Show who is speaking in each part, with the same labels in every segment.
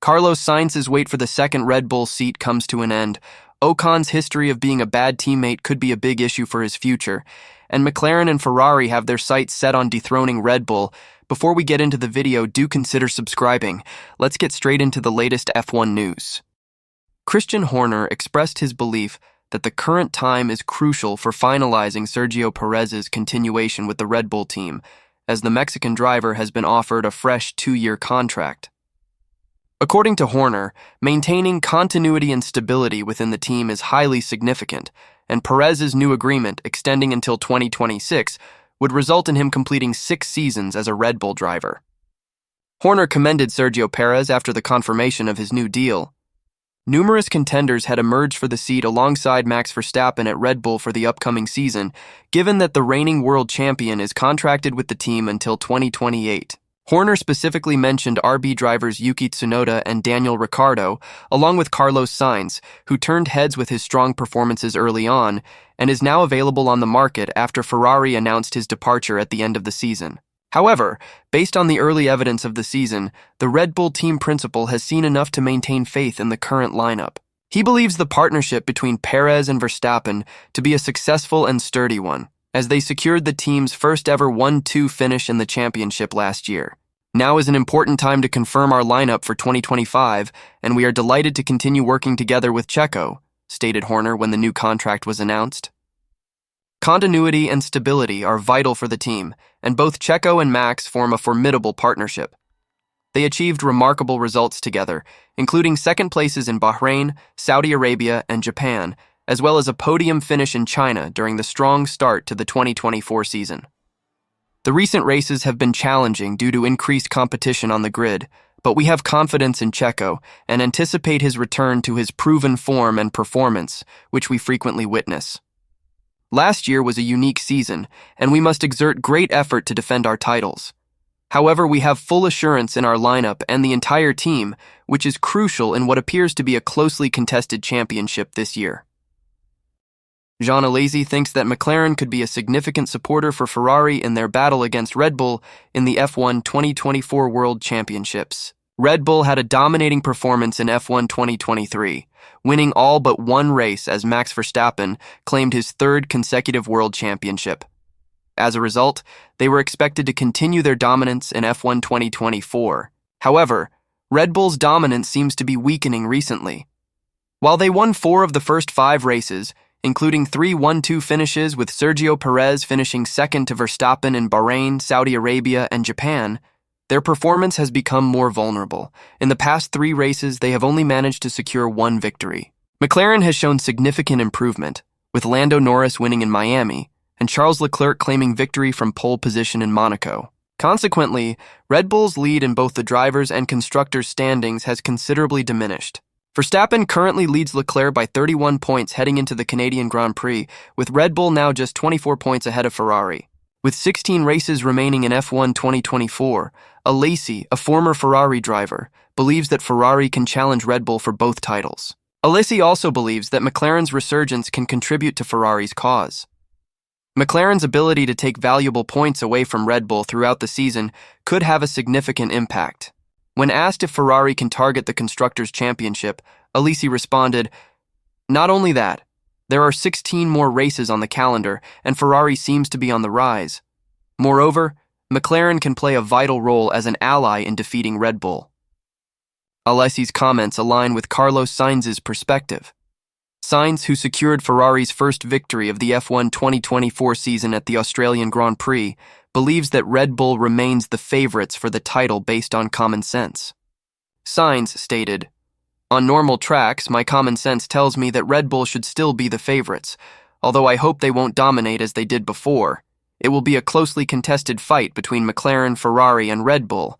Speaker 1: Carlos Sainz's wait for the second Red Bull seat comes to an end. Ocon's history of being a bad teammate could be a big issue for his future, and McLaren and Ferrari have their sights set on dethroning Red Bull. Before we get into the video, do consider subscribing. Let's get straight into the latest F1 news. Christian Horner expressed his belief that the current time is crucial for finalizing Sergio Perez's continuation with the Red Bull team, as the Mexican driver has been offered a fresh 2-year contract. According to Horner, maintaining continuity and stability within the team is highly significant, and Perez's new agreement, extending until 2026, would result in him completing 6 seasons as a Red Bull driver. Horner commended Sergio Perez after the confirmation of his new deal. Numerous contenders had emerged for the seat alongside Max Verstappen at Red Bull for the upcoming season, given that the reigning world champion is contracted with the team until 2028. Horner specifically mentioned RB drivers Yuki Tsunoda and Daniel Ricciardo, along with Carlos Sainz, who turned heads with his strong performances early on and is now available on the market after Ferrari announced his departure at the end of the season. However, based on the early evidence of the season, the Red Bull team principal has seen enough to maintain faith in the current lineup. He believes the partnership between Perez and Verstappen to be a successful and sturdy one, as they secured the team's first ever 1-2 finish in the championship last year. Now is an important time to confirm our lineup for 2025, and we are delighted to continue working together with Checo, stated Horner when the new contract was announced. Continuity and stability are vital for the team, and both Checo and Max form a formidable partnership. They achieved remarkable results together, including second places in Bahrain, Saudi Arabia, and Japan, as well as a podium finish in China during the strong start to the 2024 season. The recent races have been challenging due to increased competition on the grid, but we have confidence in Checo and anticipate his return to his proven form and performance, which we frequently witness. Last year was a unique season, and we must exert great effort to defend our titles. However, we have full assurance in our lineup and the entire team, which is crucial in what appears to be a closely contested championship this year. Jean Alesi thinks that McLaren could be a significant supporter for Ferrari in their battle against Red Bull in the F1 2024 World Championships. Red Bull had a dominating performance in F1 2023, winning all but one race as Max Verstappen claimed his 3rd consecutive world championship. As a result, they were expected to continue their dominance in F1 2024. However, Red Bull's dominance seems to be weakening recently. While they won 4 of the first 5 races, including 3 1-2 finishes with Sergio Perez finishing second to Verstappen in Bahrain, Saudi Arabia, and Japan, their performance has become more vulnerable. In the past 3 races, they have only managed to secure 1 victory. McLaren has shown significant improvement, with Lando Norris winning in Miami and Charles Leclerc claiming victory from pole position in Monaco. Consequently, Red Bull's lead in both the drivers' and constructors' standings has considerably diminished. Verstappen currently leads Leclerc by 31 points heading into the Canadian Grand Prix, with Red Bull now just 24 points ahead of Ferrari. With 16 races remaining in F1 2024, Alesi, a former Ferrari driver, believes that Ferrari can challenge Red Bull for both titles. Alesi also believes that McLaren's resurgence can contribute to Ferrari's cause. McLaren's ability to take valuable points away from Red Bull throughout the season could have a significant impact. When asked if Ferrari can target the Constructors' Championship, Alesi responded, "Not only that, there are 16 more races on the calendar, and Ferrari seems to be on the rise. Moreover, McLaren can play a vital role as an ally in defeating Red Bull." Alesi's comments align with Carlos Sainz's perspective. Sainz, who secured Ferrari's first victory of the F1 2024 season at the Australian Grand Prix, believes that Red Bull remains the favorites for the title based on common sense. Sainz stated, "On normal tracks, my common sense tells me that Red Bull should still be the favorites, although I hope they won't dominate as they did before. It will be a closely contested fight between McLaren, Ferrari, and Red Bull.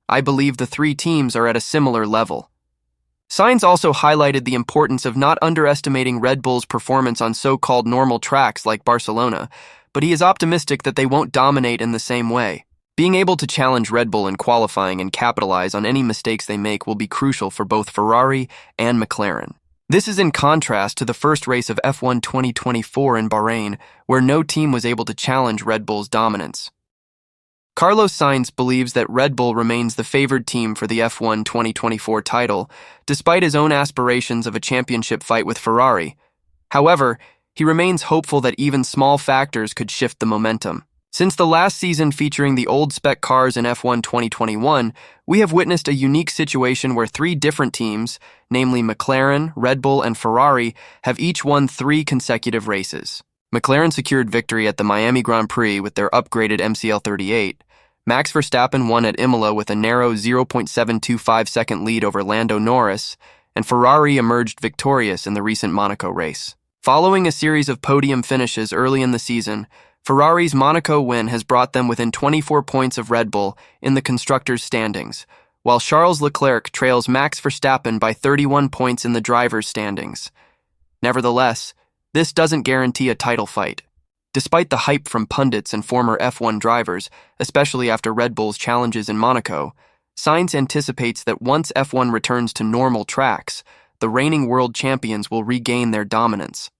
Speaker 1: I believe the 3 teams are at a similar level." Sainz also highlighted the importance of not underestimating Red Bull's performance on so-called normal tracks like Barcelona, but he is optimistic that they won't dominate in the same way. Being able to challenge Red Bull in qualifying and capitalize on any mistakes they make will be crucial for both Ferrari and McLaren. This is in contrast to the first race of F1 2024 in Bahrain, where no team was able to challenge Red Bull's dominance. Carlos Sainz believes that Red Bull remains the favored team for the F1 2024 title, despite his own aspirations of a championship fight with Ferrari. However, he remains hopeful that even small factors could shift the momentum. Since the last season featuring the old spec cars in F1 2021, we have witnessed a unique situation where three different teams, namely McLaren, Red Bull, and Ferrari, have each won 3 consecutive races. McLaren secured victory at the Miami Grand Prix with their upgraded MCL38. Max Verstappen won at Imola with a narrow 0.725-second lead over Lando Norris, and Ferrari emerged victorious in the recent Monaco race. Following a series of podium finishes early in the season, Ferrari's Monaco win has brought them within 24 points of Red Bull in the constructors' standings, while Charles Leclerc trails Max Verstappen by 31 points in the drivers' standings. Nevertheless, this doesn't guarantee a title fight. Despite the hype from pundits and former F1 drivers, especially after Red Bull's challenges in Monaco, Sainz anticipates that once F1 returns to normal tracks, the reigning world champions will regain their dominance.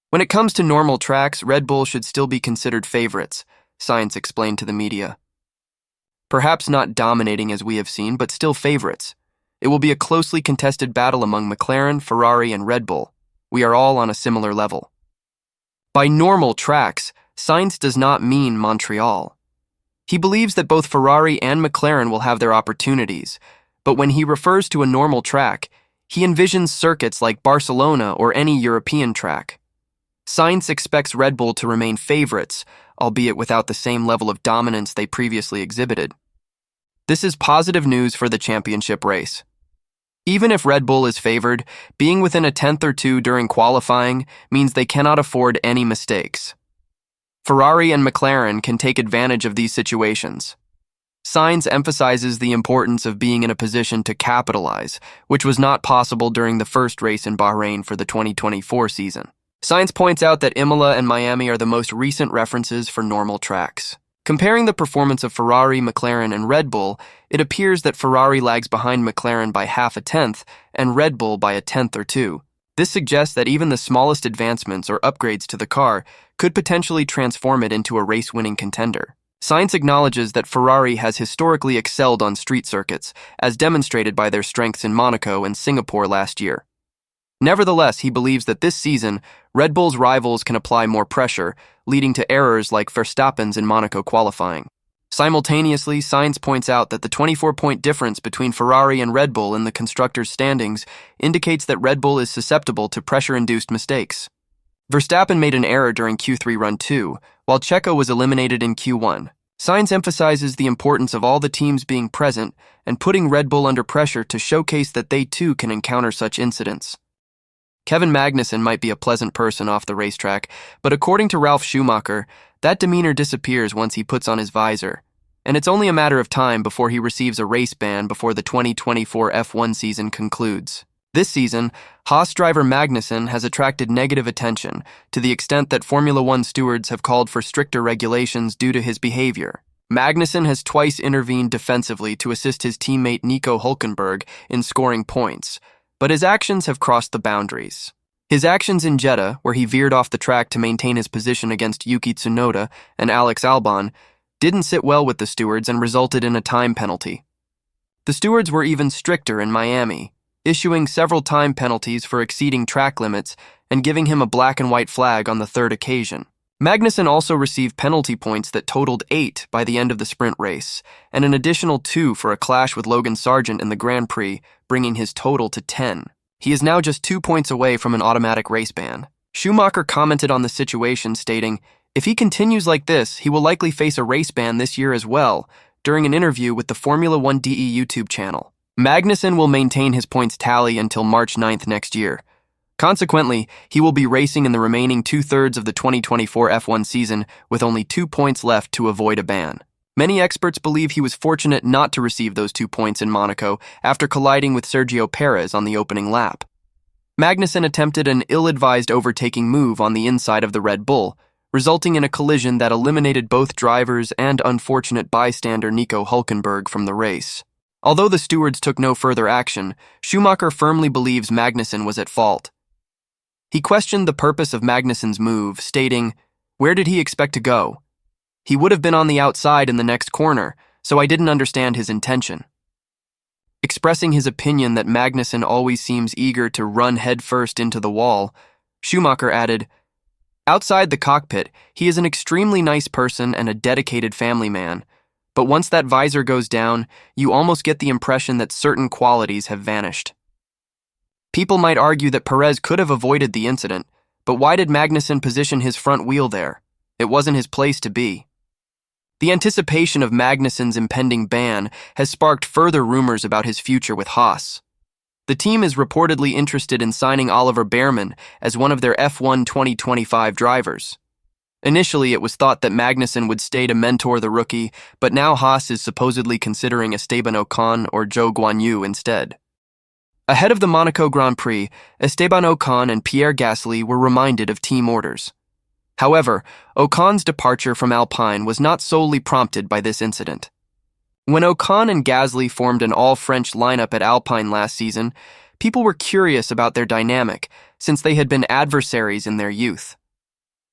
Speaker 1: When it comes to normal tracks, Red Bull should still be considered favorites, Sainz explained to the media. Perhaps not dominating as we have seen, but still favorites. It will be a closely contested battle among McLaren, Ferrari, and Red Bull. We are all on a similar level. By normal tracks, Sainz does not mean Montreal. He believes that both Ferrari and McLaren will have their opportunities, but when he refers to a normal track, he envisions circuits like Barcelona or any European track. Sainz expects Red Bull to remain favorites, albeit without the same level of dominance they previously exhibited. This is positive news for the championship race. Even if Red Bull is favored, being within a tenth or two during qualifying means they cannot afford any mistakes. Ferrari and McLaren can take advantage of these situations. Sainz emphasizes the importance of being in a position to capitalize, which was not possible during the first race in Bahrain for the 2024 season. Sainz points out that Imola and Miami are the most recent references for normal tracks. Comparing the performance of Ferrari, McLaren, and Red Bull, it appears that Ferrari lags behind McLaren by half a tenth and Red Bull by a tenth or two. This suggests that even the smallest advancements or upgrades to the car could potentially transform it into a race-winning contender. Sainz acknowledges that Ferrari has historically excelled on street circuits, as demonstrated by their strengths in Monaco and Singapore last year. Nevertheless, he believes that this season, Red Bull's rivals can apply more pressure, leading to errors like Verstappen's in Monaco qualifying. Simultaneously, Sainz points out that the 24-point difference between Ferrari and Red Bull in the constructors' standings indicates that Red Bull is susceptible to pressure-induced mistakes. Verstappen made an error during Q3 Run 2, while Checo was eliminated in Q1. Sainz emphasizes the importance of all the teams being present and putting Red Bull under pressure to showcase that they too can encounter such incidents. Kevin Magnussen might be a pleasant person off the racetrack, but according to Ralf Schumacher, that demeanor disappears once he puts on his visor, and it's only a matter of time before he receives a race ban before the 2024 F1 season concludes. This season, Haas driver Magnussen has attracted negative attention to the extent that Formula One stewards have called for stricter regulations due to his behavior. Magnussen has twice intervened defensively to assist his teammate Nico Hülkenberg in scoring points, but his actions have crossed the boundaries. His actions in Jeddah, where he veered off the track to maintain his position against Yuki Tsunoda and Alex Albon, didn't sit well with the stewards and resulted in a time penalty. The stewards were even stricter in Miami, issuing several time penalties for exceeding track limits and giving him a black and white flag on the third occasion. Magnussen also received penalty points that totaled 8 by the end of the sprint race, and an additional 2 for a clash with Logan Sargent in the Grand Prix, bringing his total to 10. He is now just 2 points away from an automatic race ban. Schumacher commented on the situation, stating, "If he continues like this, he will likely face a race ban this year as well," during an interview with the Formula One DE YouTube channel. Magnussen will maintain his points tally until March 9th next year. Consequently, he will be racing in the remaining 2/3 of the 2024 F1 season with only 2 points left to avoid a ban. Many experts believe he was fortunate not to receive those 2 points in Monaco after colliding with Sergio Perez on the opening lap. Magnussen attempted an ill-advised overtaking move on the inside of the Red Bull, resulting in a collision that eliminated both drivers and unfortunate bystander Nico Hülkenberg from the race. Although the stewards took no further action, Schumacher firmly believes Magnussen was at fault. He questioned the purpose of Magnussen's move, stating, "Where did he expect to go? He would have been on the outside in the next corner, so I didn't understand his intention. Expressing his opinion that Magnussen always seems eager to run headfirst into the wall, Schumacher added, "Outside the cockpit, he is an extremely nice person and a dedicated family man, but once that visor goes down, you almost get the impression that certain qualities have vanished." People might argue that Perez could have avoided the incident, but why did Magnussen position his front wheel there? It wasn't his place to be. The anticipation of Magnussen's impending ban has sparked further rumors about his future with Haas. The team is reportedly interested in signing Oliver Bearman as one of their F1 2025 drivers. Initially, it was thought that Magnussen would stay to mentor the rookie, but now Haas is supposedly considering Esteban Ocon or Zhou Guanyu instead. Ahead of the Monaco Grand Prix, Esteban Ocon and Pierre Gasly were reminded of team orders. However, Ocon's departure from Alpine was not solely prompted by this incident. When Ocon and Gasly formed an all-French lineup at Alpine last season, people were curious about their dynamic since they had been adversaries in their youth.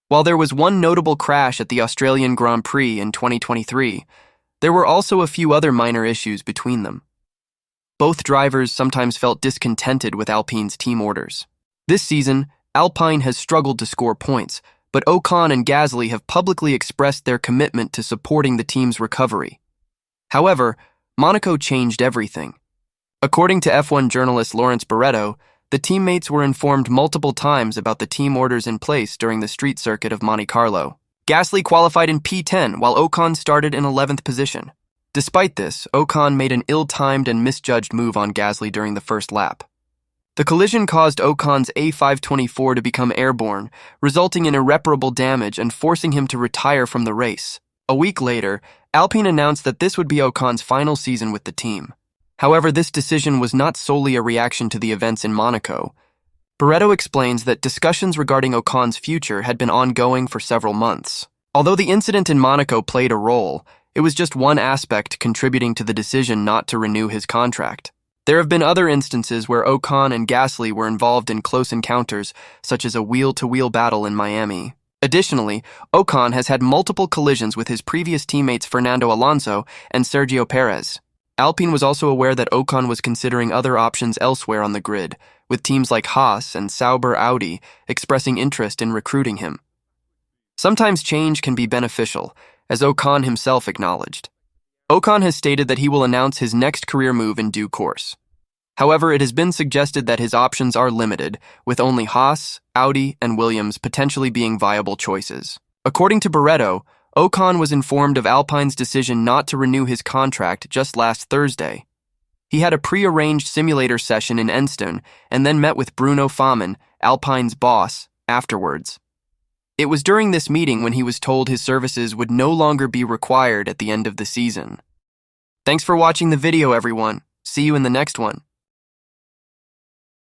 Speaker 1: While there was one notable crash at the Australian Grand Prix in 2023, there were also a few other minor issues between them. Both drivers sometimes felt discontented with Alpine's team orders. This season, Alpine has struggled to score points, but Ocon and Gasly have publicly expressed their commitment to supporting the team's recovery. However, Monaco changed everything. According to F1 journalist Lawrence Barretto, the teammates were informed multiple times about the team orders in place during the street circuit of Monte Carlo. Gasly qualified in P10 while Ocon started in 11th position. Despite this, Ocon made an ill-timed and misjudged move on Gasly during the first lap. The collision caused Ocon's A524 to become airborne, resulting in irreparable damage and forcing him to retire from the race. A week later, Alpine announced that this would be Ocon's final season with the team. However, this decision was not solely a reaction to the events in Monaco. Barretto explains that discussions regarding Ocon's future had been ongoing for several months. Although the incident in Monaco played a role, it was just one aspect contributing to the decision not to renew his contract. There have been other instances where Ocon and Gasly were involved in close encounters, such as a wheel-to-wheel battle in Miami. Additionally, Ocon has had multiple collisions with his previous teammates Fernando Alonso and Sergio Perez. Alpine was also aware that Ocon was considering other options elsewhere on the grid, with teams like Haas and Sauber Audi expressing interest in recruiting him. Sometimes change can be beneficial, as Ocon himself acknowledged. Ocon has stated that he will announce his next career move in due course. However, it has been suggested that his options are limited, with only Haas, Audi, and Williams potentially being viable choices. According to Barretto, Ocon was informed of Alpine's decision not to renew his contract just last Thursday. He had a pre-arranged simulator session in Enstone and then met with Bruno Famin, Alpine's boss, afterwards. It was during this meeting when he was told his services would no longer be required at the end of the season. Thanks for watching the video, everyone. See you in the next one.